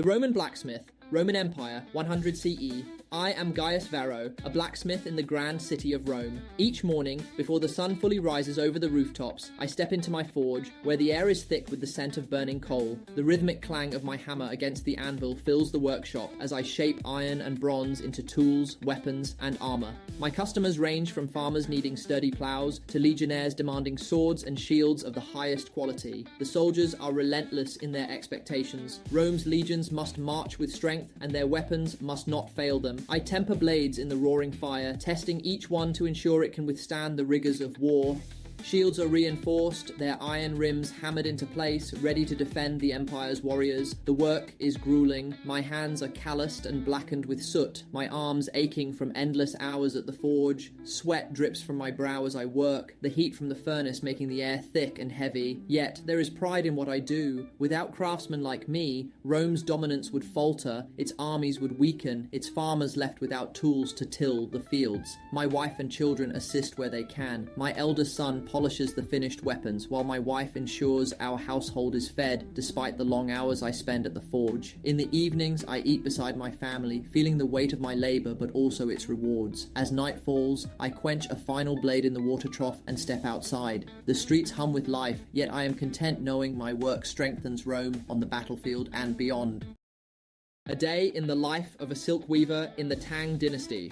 The Roman blacksmith, Roman Empire, 100 CE. I am Gaius Varro, a blacksmith in the grand city of Rome. Each morning, before the sun fully rises over the rooftops, I step into my forge, where the air is thick with the scent of burning coal. The rhythmic clang of my hammer against the anvil fills the workshop as I shape iron and bronze into tools, weapons, and armor. My customers range from farmers needing sturdy plows to legionnaires demanding swords and shields of the highest quality. The soldiers are relentless in their expectations. Rome's legions must march with strength, and their weapons must not fail them. I temper blades in the roaring fire, testing each one to ensure it can withstand the rigors of war. Shields are reinforced, their iron rims hammered into place, ready to defend the Empire's warriors. The work is grueling. My hands are calloused and blackened with soot, my arms aching from endless hours at the forge. Sweat drips from my brow as I work, the heat from the furnace making the air thick and heavy. Yet, there is pride in what I do. Without craftsmen like me, Rome's dominance would falter, its armies would weaken, its farmers left without tools to till the fields. My wife and children assist where they can. My eldest son polishes the finished weapons, while my wife ensures our household is fed, despite the long hours I spend at the forge. In the evenings, I eat beside my family, feeling the weight of my labor, but also its rewards. As night falls, I quench a final blade in the water trough and step outside. The streets hum with life, yet I am content knowing my work strengthens Rome on the battlefield and beyond. A day in the life of a silk weaver in the Tang dynasty.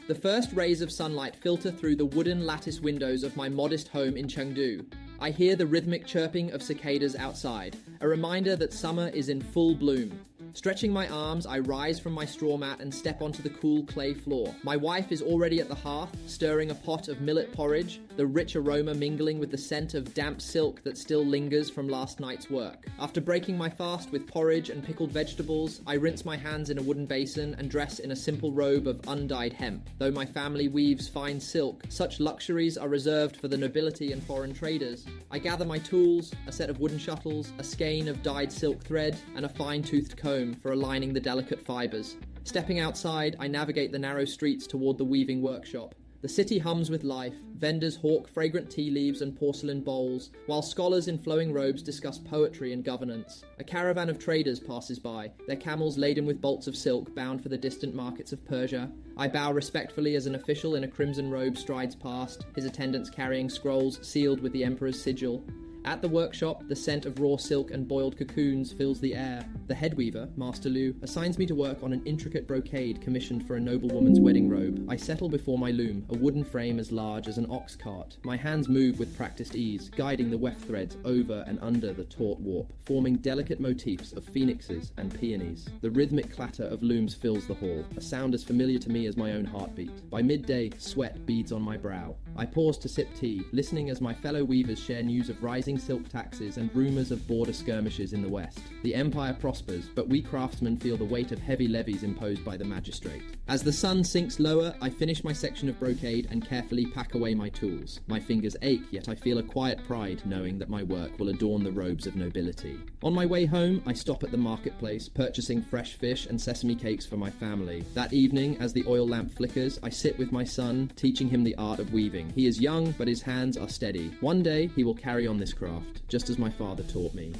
The first rays of sunlight filter through the wooden lattice windows of my modest home in Chengdu. I hear the rhythmic chirping of cicadas outside, a reminder that summer is in full bloom. Stretching my arms, I rise from my straw mat and step onto the cool clay floor. My wife is already at the hearth, stirring a pot of millet porridge, the rich aroma mingling with the scent of damp silk that still lingers from last night's work. After breaking my fast with porridge and pickled vegetables, I rinse my hands in a wooden basin and dress in a simple robe of undyed hemp. Though my family weaves fine silk, such luxuries are reserved for the nobility and foreign traders. I gather my tools, a set of wooden shuttles, a skein of dyed silk thread, and a fine-toothed comb for aligning the delicate fibers. Stepping outside, I navigate the narrow streets toward the weaving workshop. The city hums with life. Vendors hawk fragrant tea leaves and porcelain bowls, while scholars in flowing robes discuss poetry and governance. A caravan of traders passes by, their camels laden with bolts of silk bound for the distant markets of Persia. I bow respectfully as an official in a crimson robe strides past, his attendants carrying scrolls sealed with the emperor's sigil. At the workshop, the scent of raw silk and boiled cocoons fills the air. The head weaver, Master Liu, assigns me to work on an intricate brocade commissioned for a noblewoman's wedding robe. I settle before my loom, a wooden frame as large as an ox cart. My hands move with practiced ease, guiding the weft threads over and under the taut warp, forming delicate motifs of phoenixes and peonies. The rhythmic clatter of looms fills the hall, a sound as familiar to me as my own heartbeat. By midday, sweat beads on my brow. I pause to sip tea, listening as my fellow weavers share news of rising silk taxes and rumours of border skirmishes in the west. The empire prospers, but we craftsmen feel the weight of heavy levies imposed by the magistrate. As the sun sinks lower, I finish my section of brocade and carefully pack away my tools. My fingers ache, yet I feel a quiet pride knowing that my work will adorn the robes of nobility. On my way home, I stop at the marketplace, purchasing fresh fish and sesame cakes for my family. That evening, as the oil lamp flickers, I sit with my son, teaching him the art of weaving. He is young, but his hands are steady. One day, he will carry on this craft, just as my father taught me.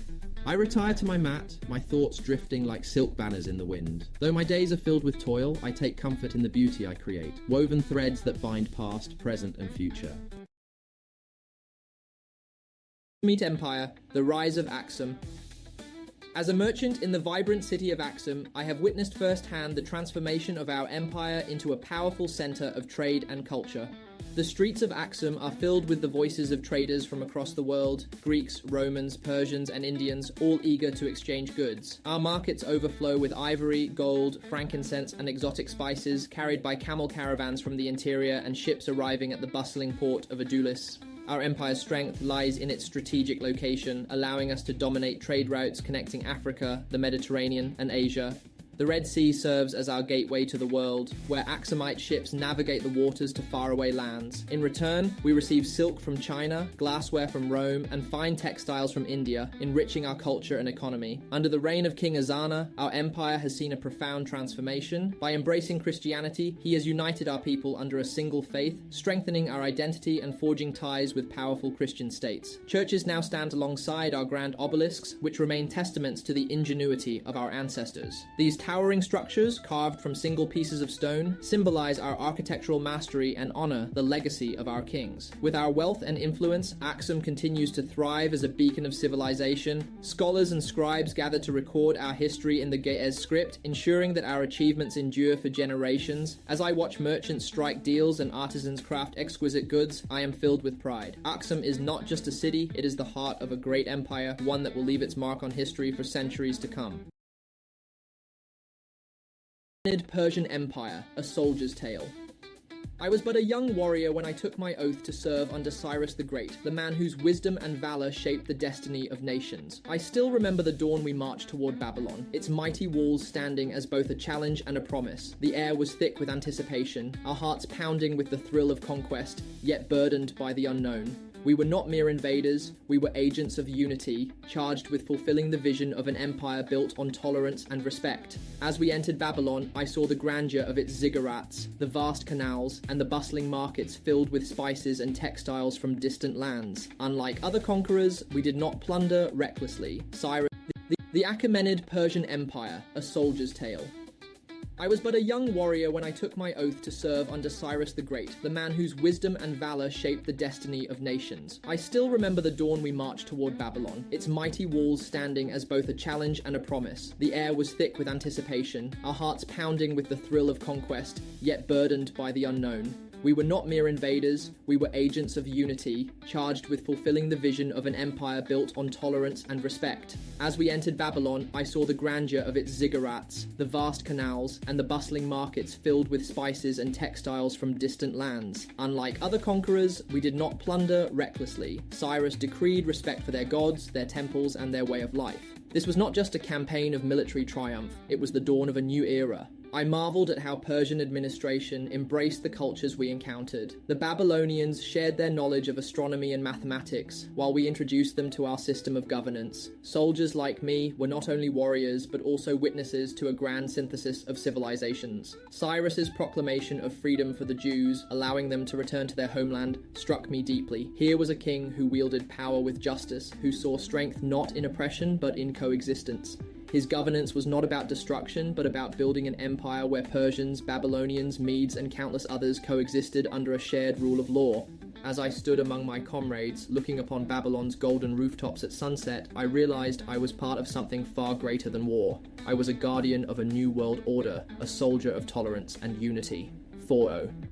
I retire to my mat, my thoughts drifting like silk banners in the wind. Though my days are filled with toil, I take comfort in the beauty I create, woven threads that bind past, present, and future. Meet Empire, the rise of Axum. As a merchant in the vibrant city of Axum, I have witnessed firsthand the transformation of our empire into a powerful center of trade and culture. The streets of Axum are filled with the voices of traders from across the world, Greeks, Romans, Persians, and Indians, all eager to exchange goods. Our markets overflow with ivory, gold, frankincense, and exotic spices carried by camel caravans from the interior and ships arriving at the bustling port of Adulis. Our empire's strength lies in its strategic location, allowing us to dominate trade routes connecting Africa, the Mediterranean, and Asia. The Red Sea serves as our gateway to the world, where Aksumite ships navigate the waters to faraway lands. In return, we receive silk from China, glassware from Rome, and fine textiles from India, enriching our culture and economy. Under the reign of King Azana, our empire has seen a profound transformation. By embracing Christianity, he has united our people under a single faith, strengthening our identity and forging ties with powerful Christian states. Churches now stand alongside our grand obelisks, which remain testaments to the ingenuity of our ancestors. These towering structures, carved from single pieces of stone, symbolize our architectural mastery and honor the legacy of our kings. With our wealth and influence, Aksum continues to thrive as a beacon of civilization. Scholars and scribes gather to record our history in the Ge'ez script, ensuring that our achievements endure for generations. As I watch merchants strike deals and artisans craft exquisite goods, I am filled with pride. Aksum is not just a city, it is the heart of a great empire, one that will leave its mark on history for centuries to come. Persian Empire, a soldier's tale. I was but a young warrior when I took my oath to serve under Cyrus the Great, the man whose wisdom and valor shaped the destiny of nations. I still remember the dawn we marched toward Babylon, its mighty walls standing as both a challenge and a promise. The air was thick with anticipation, our hearts pounding with the thrill of conquest, yet burdened by the unknown. We were not mere invaders, we were agents of unity, charged with fulfilling the vision of an empire built on tolerance and respect. As we entered Babylon, I saw the grandeur of its ziggurats, the vast canals, and the bustling markets filled with spices and textiles from distant lands. Unlike other conquerors, we did not plunder recklessly. The Achaemenid Persian Empire, a soldier's tale. I was but a young warrior when I took my oath to serve under Cyrus the Great, the man whose wisdom and valor shaped the destiny of nations. I still remember the dawn we marched toward Babylon, its mighty walls standing as both a challenge and a promise. The air was thick with anticipation, our hearts pounding with the thrill of conquest, yet burdened by the unknown. We were not mere invaders, we were agents of unity, charged with fulfilling the vision of an empire built on tolerance and respect. As we entered Babylon, I saw the grandeur of its ziggurats, the vast canals, and the bustling markets filled with spices and textiles from distant lands. Unlike other conquerors, we did not plunder recklessly. Cyrus decreed respect for their gods, their temples, and their way of life. This was not just a campaign of military triumph, it was the dawn of a new era. I marveled at how Persian administration embraced the cultures we encountered. The Babylonians shared their knowledge of astronomy and mathematics, while we introduced them to our system of governance. Soldiers like me were not only warriors, but also witnesses to a grand synthesis of civilizations. Cyrus's proclamation of freedom for the Jews, allowing them to return to their homeland, struck me deeply. Here was a king who wielded power with justice, who saw strength not in oppression, but in coexistence. His governance was not about destruction, but about building an empire where Persians, Babylonians, Medes, and countless others coexisted under a shared rule of law. As I stood among my comrades, looking upon Babylon's golden rooftops at sunset, I realized I was part of something far greater than war. I was a guardian of a new world order, a soldier of tolerance and unity. 4-0.